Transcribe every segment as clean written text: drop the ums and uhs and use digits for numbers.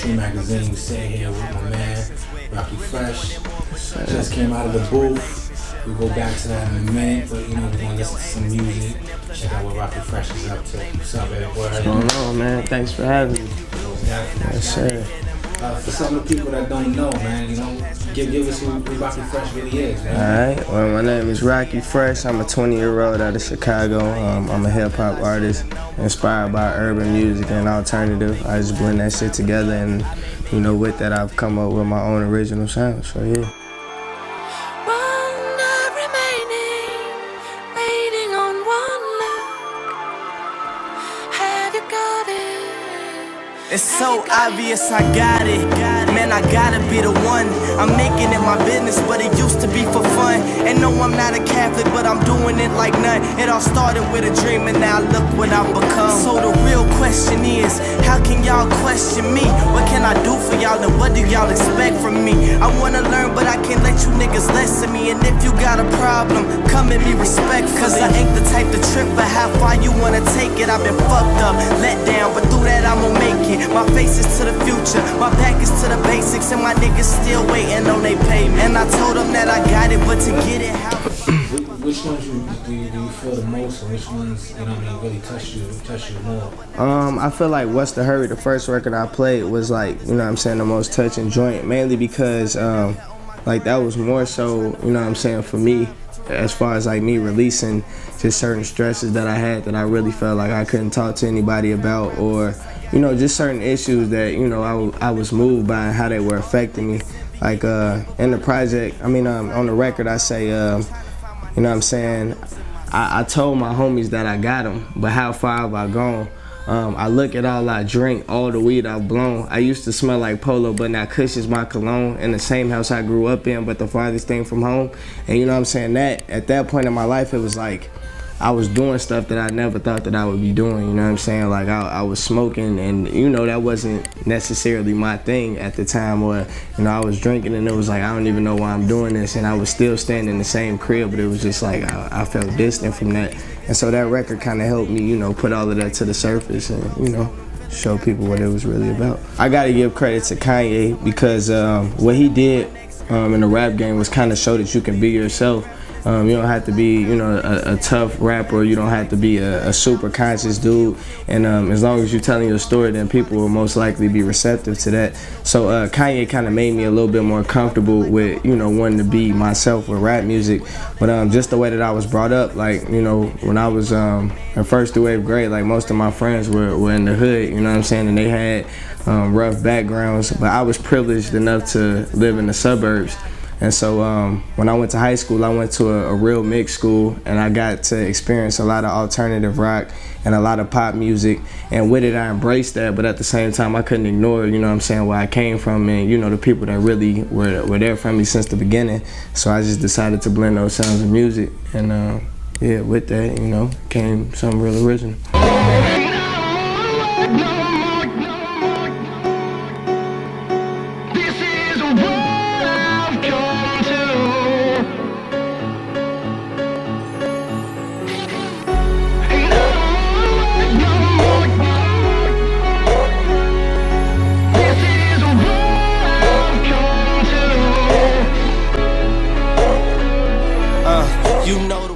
Mainstream Magazine. We sitting here with my man, Rockie Fresh. Just came out of the booth. We'll go back to that in a minute, but you know, we're gonna listen to some music. Check out what Rockie Fresh is up to. What's up, Ed? What's going on, man? Thanks for having me. Yes, sir. For some of the people that don't know, man, you know, give us who Rockie Fresh really is, man. Alright, well, my name is Rockie Fresh. I'm a 20-year-old out of Chicago. I'm a hip-hop artist inspired by urban music and alternative. I just blend that shit together, and, you know, with that, I've come up with my own original sound, so yeah. It's so obvious I got it. Man, I gotta be the one. I'm making it my business, but it used to be for fun. And no, I'm not a Catholic, but I'm doing it like none. It all started with a dream, and now look what I've become. So the real question is, how can y'all question me? What can I do for y'all, and what do y'all expect from me? I wanna learn, but I can't let you niggas lesson me. And if you got a problem, come at me respectfully. Cause I ain't the type to trip, but how far you wanna take it? I've been fucked up, let down, but through that I'ma make it. My face is to the future, my back is to the basics, and my niggas still waiting on they payment. And I told them that I got it, but to get it, how? Which ones do you feel the most, and which ones, you know what I mean, really touch you more? I feel like What's the Hurry, the first record I played, was like, you know what I'm saying, the most touching joint, mainly because like that was more so, you know what I'm saying, for me, as far as like me releasing just certain stresses that I had that I really felt like I couldn't talk to anybody about, or you know, just certain issues that, you know, I was moved by and how they were affecting me. Like in the project, I mean, on the record, I say, you know what I'm saying, I told my homies that I got them, but how far have I gone? I look at all I drink, all the weed I've blown. I used to smell like Polo, but now Kush is my cologne. In the same house I grew up in, but the farthest thing from home. And you know what I'm saying, that at that point in my life, it was like I was doing stuff that I never thought that I would be doing, you know what I'm saying? Like I was smoking, and you know, that wasn't necessarily my thing at the time, or you know, I was drinking and it was like, I don't even know why I'm doing this, and I was still staying in the same crib, but it was just like I felt distant from that. And so that record kind of helped me, you know, put all of that to the surface and, you know, show people what it was really about. I gotta give credit to Kanye because what he did in the rap game was kind of show that you can be yourself. You don't have to be, you know, a tough rapper. You don't have to be a super conscious dude. And as long as you're telling your story, then people will most likely be receptive to that. So Kanye kind of made me a little bit more comfortable with, you know, wanting to be myself with rap music. But just the way that I was brought up, like, you know, when I was in first through 8th grade, like most of my friends were in the hood, you know what I'm saying? And they had rough backgrounds, but I was privileged enough to live in the suburbs. And so when I went to high school, I went to a real mixed school, and I got to experience a lot of alternative rock and a lot of pop music. And with it, I embraced that, but at the same time, I couldn't ignore, you know what I'm saying, where I came from and, you know, the people that really were there for me since the beginning. So I just decided to blend those sounds of music. And yeah, with that, you know, came something real original.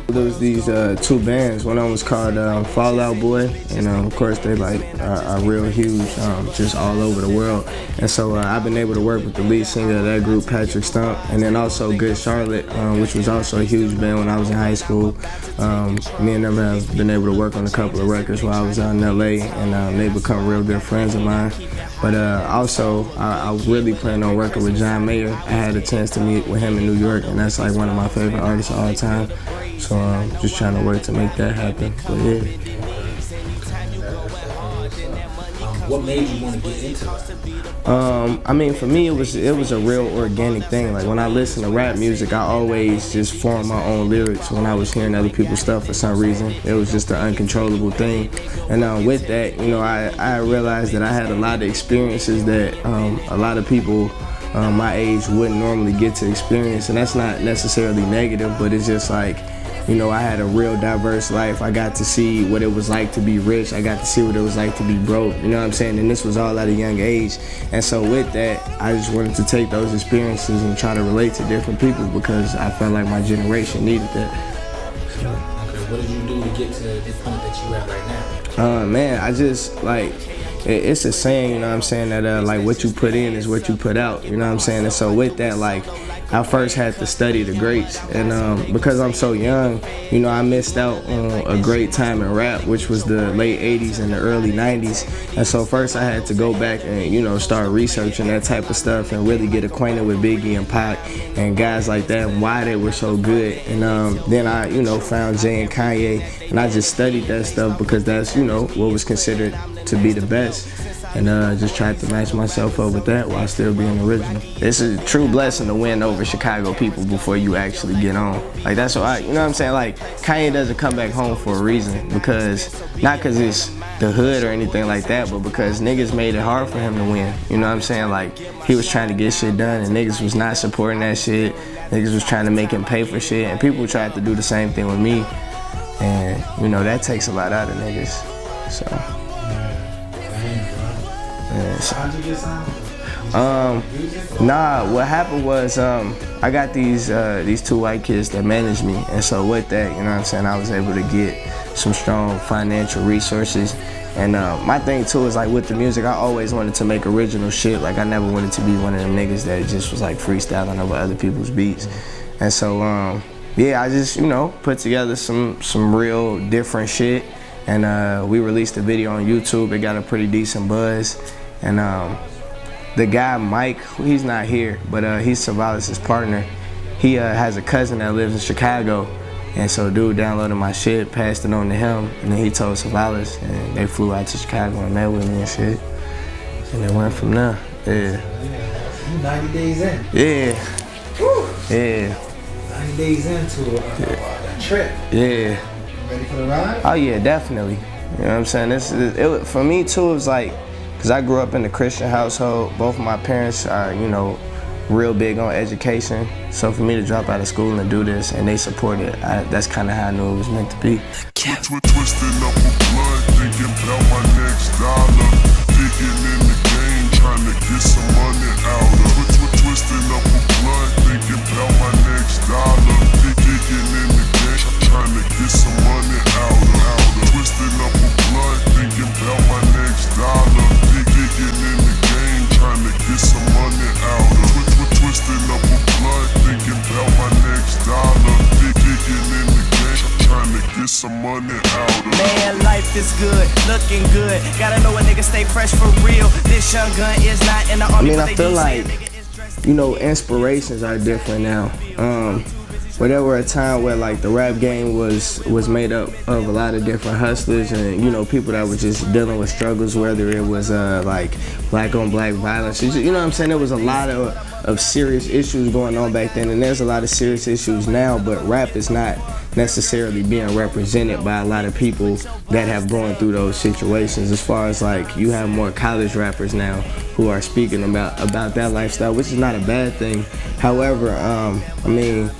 There was these two bands. One of them was called Fall Out Boy, and of course they like are real huge, just all over the world. And so I've been able to work with the lead singer of that group, Patrick Stump, and then also Good Charlotte, which was also a huge band when I was in high school. Me and them have been able to work on a couple of records while I was out in LA, and they become real good friends of mine. But also, I really plan on working with John Mayer. I had a chance to meet with him in New York, and that's like one of my favorite artists of all time. So I'm just trying to work to make that happen. But yeah. What made you want to get into that? I mean, for me, it was a real organic thing. Like when I listen to rap music, I always just form my own lyrics. When I was hearing other people's stuff, for some reason, it was just an uncontrollable thing. And with that, you know, I realized that I had a lot of experiences that a lot of people my age wouldn't normally get to experience, and that's not necessarily negative, but it's just like, you know, I had a real diverse life. I got to see what it was like to be rich. I got to see what it was like to be broke. You know what I'm saying? And this was all at a young age. And so with that, I just wanted to take those experiences and try to relate to different people because I felt like my generation needed that. Okay, what did you do to get to the point that you at right now? Man, I just, like, it's a saying, you know what I'm saying, that like what you put in is what you put out, you know what I'm saying? And so with that, like, I first had to study the greats, and because I'm so young, you know, I missed out on a great time in rap, which was the late 80s and the early 90s. And so first I had to go back and, you know, start researching that type of stuff and really get acquainted with Biggie and Pac and guys like that and why they were so good. And then I, you know, found Jay and Kanye, and I just studied that stuff because that's, you know, what was considered to be the best. And just tried to match myself up with that while still being original. It's a true blessing to win over Chicago people before you actually get on. Like, that's what you know what I'm saying? Like, Kanye doesn't come back home for a reason, because, not because it's the hood or anything like that, but because niggas made it hard for him to win. You know what I'm saying? Like, he was trying to get shit done and niggas was not supporting that shit. Niggas was trying to make him pay for shit, and people tried to do the same thing with me. And, you know, that takes a lot out of niggas, so. How'd you get signed? Nah, what happened was I got these two white kids that managed me, and so with that, you know what I'm saying, I was able to get some strong financial resources. And my thing too is, like, with the music, I always wanted to make original shit. Like, I never wanted to be one of them niggas that just was like freestyling over other people's beats. And so yeah, I just, you know, put together some real different shit, and we released a video on YouTube. It got a pretty decent buzz. And the guy Mike, he's not here, but he's Savalas' partner. He has a cousin that lives in Chicago, and so dude downloaded my shit, passed it on to him, and then he told Savalas, and they flew out to Chicago and met with me and shit, and it went from there. Yeah. You 90 days in. Yeah. Woo. Yeah. 90 days into a trip. Yeah. Ready for the ride? Oh yeah, definitely. You know what I'm saying? It for me too, it was like, because I grew up in a Christian household. Both of my parents are, you know, real big on education. So for me to drop out of school and do this, and they support it, that's kind of how I knew it was meant to be. Twisting up a blunt, thinking about my next dollar. Digging in the game, trying to get some money out of. Twisting up a blunt, thinking about my next dollar. Digging in the game, trying to get some money out of. Twisting up a blunt, thinking about my next dollar. Digging in the game, trying to get some money out of. Twisting up a blunt, thinking about my next dollar. Digging in the game, trying to get some money out of. Man, life is good, looking good. Gotta know a nigga stay fresh for real. This young gun is not in the army. I mean, I feel like, you know, inspirations are different now. But there were a time where, like, the rap game was made up of a lot of different hustlers and, you know, people that were just dealing with struggles, whether it was like black on black violence. You know what I'm saying? There was a lot of serious issues going on back then, and there's a lot of serious issues now, but rap is not necessarily being represented by a lot of people that have gone through those situations. As far as, like, you have more college rappers now who are speaking about that lifestyle, which is not a bad thing. However, I mean,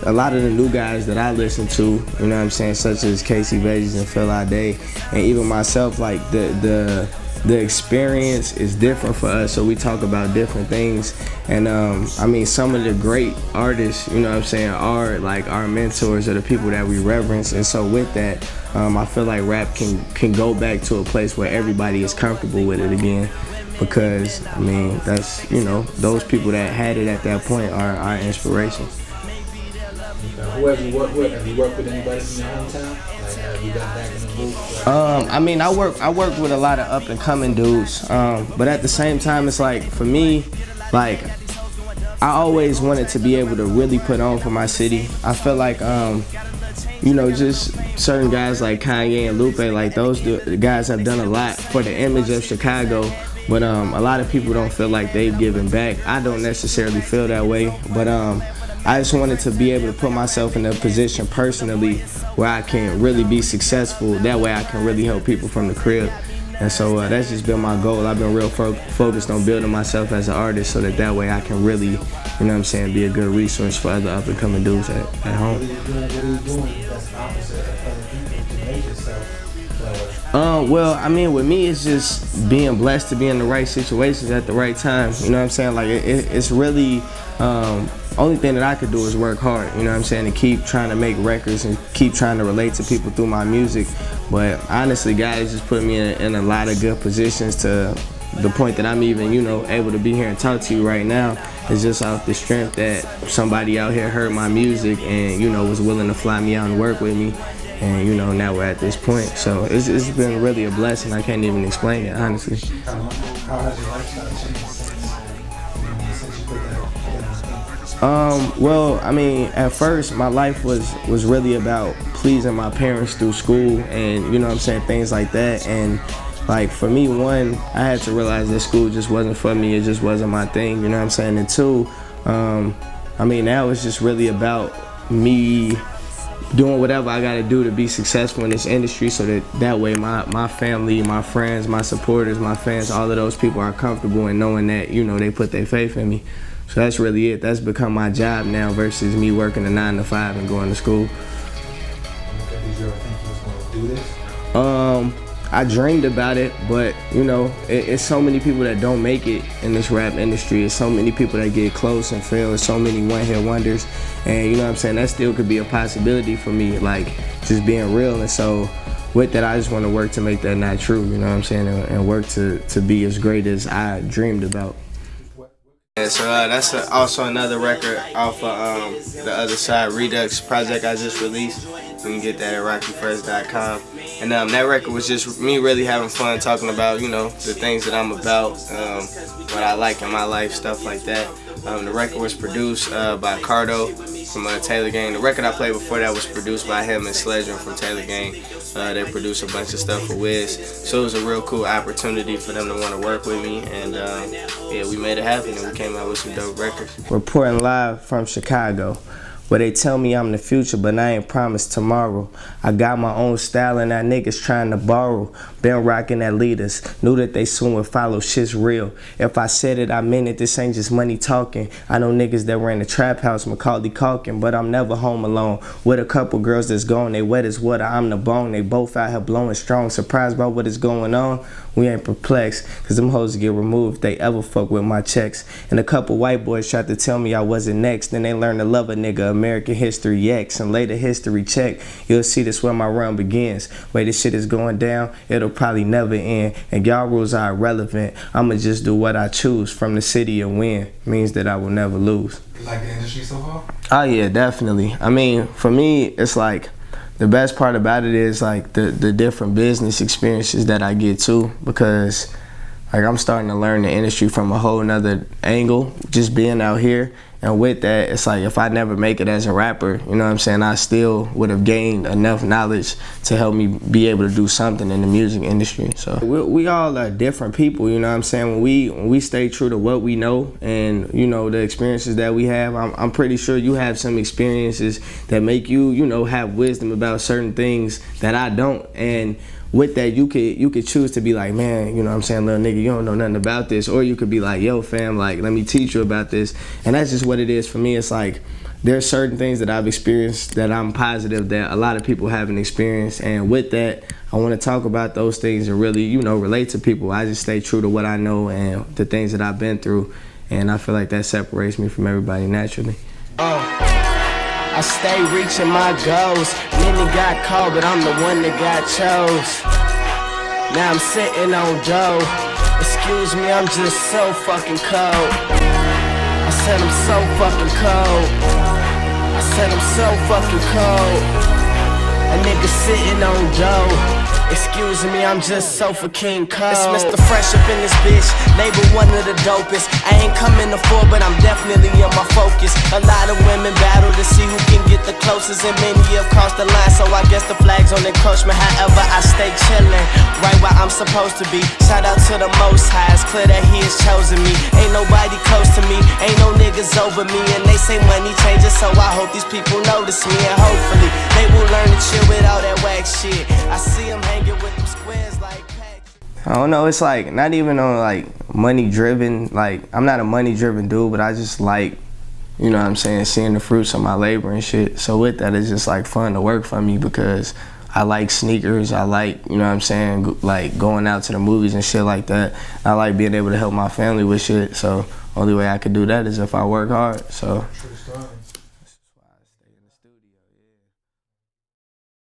a lot of the new guys that I listen to, you know what I'm saying, such as Casey Veggies and Phil Ade, and even myself, like, the experience is different for us, so we talk about different things. And I mean, some of the great artists, you know what I'm saying, are like our mentors or the people that we reverence. And so with that, I feel like rap can go back to a place where everybody is comfortable with it again, because I mean, that's, you know, those people that had it at that point are our inspirations. Who have you worked with? Have you worked with anybody from your hometown? Like, have you got back in the booth? I mean, I worked with a lot of up and coming dudes, but at the same time, it's like, for me, like, I always wanted to be able to really put on for my city. I feel like, you know, just certain guys like Kanye and Lupe, like, those guys have done a lot for the image of Chicago, but a lot of people don't feel like they've given back. I don't necessarily feel that way, but I just wanted to be able to put myself in a position personally where I can really be successful. That way I can really help people from the crib. And so that's just been my goal. I've been real focused on building myself as an artist so that way I can really, you know what I'm saying, be a good resource for other up and coming dudes at home. What are you doing that's opposite of other people to make yourself? Well, I mean, with me, it's just being blessed to be in the right situations at the right time. You know what I'm saying? Like, it's really, only thing that I could do is work hard, you know what I'm saying, and keep trying to make records and keep trying to relate to people through my music. But honestly, guys just put me in a lot of good positions to the point that I'm even, you know, able to be here and talk to you right now. It's just off the strength that somebody out here heard my music and, you know, was willing to fly me out and work with me. And, you know, now we're at this point. So it's been really a blessing. I can't even explain it, honestly. How has your lifestyle changed since you put that? Well, I mean, at first my life was really about pleasing my parents through school and, you know what I'm saying, things like that. And like for me, one, I had to realize that school just wasn't for me. It just wasn't my thing, you know what I'm saying? And two, I mean, now it's just really about me doing whatever I gotta do to be successful in this industry so that way my family, my friends, my supporters, my fans, all of those people are comfortable in knowing that, you know, they put their faith in me. So that's really it. That's become my job now versus me working a 9 to 5 and going to school. Did you ever think you was going to do this? I dreamed about it, but you know, it's so many people that don't make it in this rap industry. It's so many people that get close and fail. It's so many one-hit wonders, and you know what I'm saying, that still could be a possibility for me, like just being real. And so with that, I just want to work to make that not true, you know what I'm saying, and work to be as great as I dreamed about. Yeah, so that's also another record off of the Other Side Redux project I just released. You can get that at rockiefresh.com. And that record was just me really having fun talking about, you know, the things that I'm about, what I like in my life, stuff like that. The record was produced by Cardo from Taylor Gang. The record I played before that was produced by him and Sledgeman from Taylor Gang. They produced a bunch of stuff for Wiz. So it was a real cool opportunity for them to want to work with me. And yeah, we made it happen and we came out with some dope records. Reporting live from Chicago, where they tell me I'm the future, but I ain't promised tomorrow. I got my own style and that niggas trying to borrow. Been rocking at leaders, knew that they soon would follow, shit's real. If I said it, I meant it, this ain't just money talking. I know niggas that were in the trap house, Macaulay Culkin, but I'm never home alone. With a couple girls that's gone, they wet as water, I'm the bone. They both out here blowing strong, surprised by what is going on. We ain't perplexed, cause them hoes get removed if they ever fuck with my checks. And a couple white boys tried to tell me I wasn't next, then they learned to love a nigga, American history X, and later history check. You'll see this where my run begins. Way this shit is going down, it'll probably never end. And y'all rules are irrelevant. I'ma just do what I choose. From the city of win means that I will never lose. You like the industry so far? Oh yeah, definitely. I mean, for me, it's like the best part about it is like the different business experiences that I get too, because like I'm starting to learn the industry from a whole nother angle, just being out here. And with that, it's like if I never make it as a rapper, you know what I'm saying, I still would have gained enough knowledge to help me be able to do something in the music industry. So we all are different people, you know what I'm saying. When we stay true to what we know and, you know, the experiences that we have, I'm pretty sure you have some experiences that make you, you know, have wisdom about certain things that I don't. And with that, you could choose to be like, man, you know what I'm saying, little nigga, you don't know nothing about this. Or you could be like, yo, fam, like, let me teach you about this. And that's just what it is for me. It's like, there's certain things that I've experienced that I'm positive that a lot of people haven't experienced. And with that, I want to talk about those things and really, you know, relate to people. I just stay true to what I know and the things that I've been through. And I feel like that separates me from everybody naturally. I stay reaching my goals. Many got called, but I'm the one that got chose. Now I'm sitting on dough. Excuse me, I'm just so fucking cold. I said I'm so fucking cold. I said I'm so fucking cold. A nigga sitting on dough. Excuse me, I'm just so fucking cold. It's Mr. Fresh up in this bitch, label one of the dopest. I ain't coming to four, but I'm definitely in my focus. A lot of women battle to see who can get the closest, and many have crossed the line, so I guess the flag's on encroachment. However, I stay chillin', right where I'm supposed to be. Shout out to the Most High, it's clear that He has chosen me. Ain't nobody close to me, ain't no niggas over me, and they say money changes, so I hope these people notice me, and hopefully they will learn to chill with all that whack shit. I see them hanging with them squares like Pac. I don't know, it's like not even on like money driven, like I'm not a money driven dude, but I just like, you know what I'm saying, seeing the fruits of my labor and shit. So with that, it's just like fun to work for me because I like sneakers, I like, you know what I'm saying, like going out to the movies and shit like that. I like being able to help my family with shit, so only way I could do that is if I work hard, so.